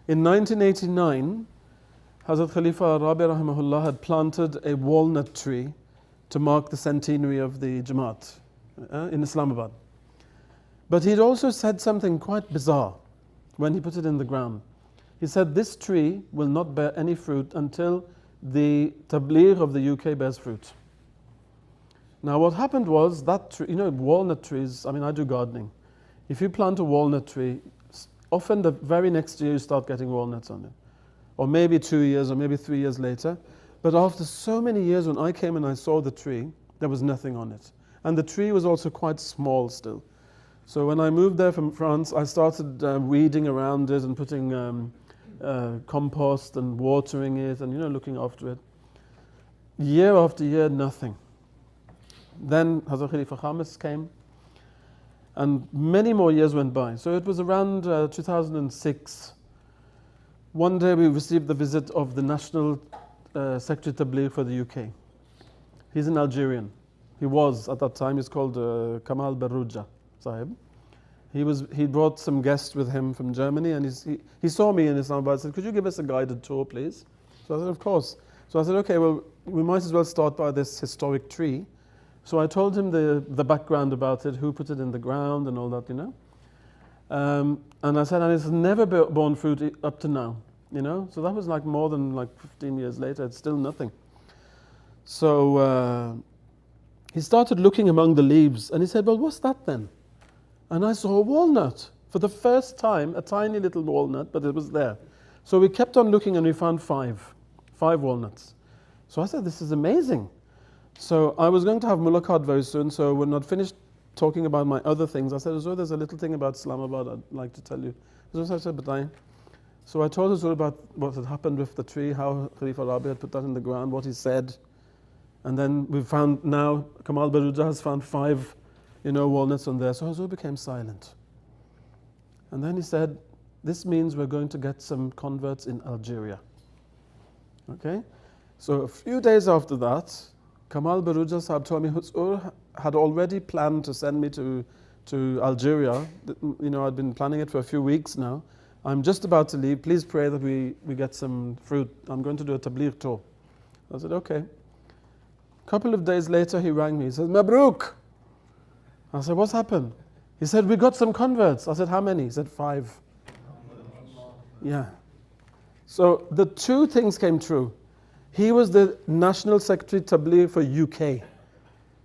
In 1989, Hazrat Khalifa Rabi rahimahullah had planted a walnut tree to mark the centenary of the Jamaat in Islamabad. But he'd also said something quite bizarre when he put it in the ground. He said, this tree will not bear any fruit until the tabligh of the UK bears fruit. Now what happened was that tree, walnut trees, I do gardening. If you plant a walnut tree, often the very next year you start getting walnuts on it. Or maybe 2 years or maybe 3 years later. But after so many years, when I came and I saw the tree, there was nothing on it. And the tree was also quite small still. So when I moved there from France, I started weeding around it and putting compost and watering it and looking after it. Year after year, nothing. Then Hazrat Khalifa Khamis came, and many more years went by. So it was around 2006. One day we received the visit of the National Secretary Tabligh for the UK. He's an Algerian. He was at that time. He's called Kamal Baruja Sahib. He brought some guests with him from Germany, and he saw me in Islamabad and said, could you give us a guided tour, please? So I said, of course. So I said, okay, well, we might as well start by this historic tree. So I told him the background about it, who put it in the ground and all that, And I said, and it's never borne fruit up to now, So that was more than 15 years later, it's still nothing. So he started looking among the leaves, and he said, well, what's that then? And I saw a walnut. For the first time, a tiny little walnut, but it was there. So we kept on looking, and we found five walnuts. So I said, this is amazing. So I was going to have mulaqat very soon, so when I'd finished talking about my other things, I said, Hazrat, there's a little thing about Islamabad I'd like to tell you. Hazrat said, but So I told Hazrat about what had happened with the tree, how Khalifa Rabi had put that in the ground, what he said. And then we found now, Kamal Baruja has found 5 walnuts on there. So Hazrat became silent. And then he said, this means we're going to get some converts in Algeria. Okay? So a few days after that, Kamal Baruja Sahib told me Hazrat had already planned to send me to Algeria. I'd been planning it for a few weeks now. I'm just about to leave. Please pray that we get some fruit. I'm going to do a tabligh tour. I said, okay. A couple of days later, he rang me. He said, Mabruk. I said, what's happened? He said, we got some converts. I said, how many? He said, 5. Yeah. So the 2 things came true. He was the National Secretary Tabligh for UK.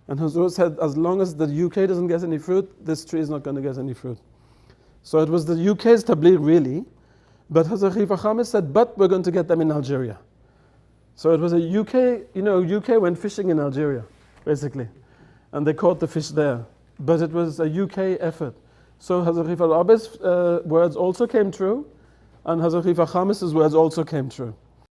And Hazrat said, as long as the UK doesn't get any fruit, this tree is not going to get any fruit. So it was the UK's tabligh really, but Hazrat Khalifa Khamis said, but we're going to get them in Algeria. So it was a UK, UK went fishing in Algeria, basically. And they caught the fish there. But it was a UK effort. So Hazrat Khalifa Rabi's words also came true, and Hazrat Khalifa Khamis's words also came true.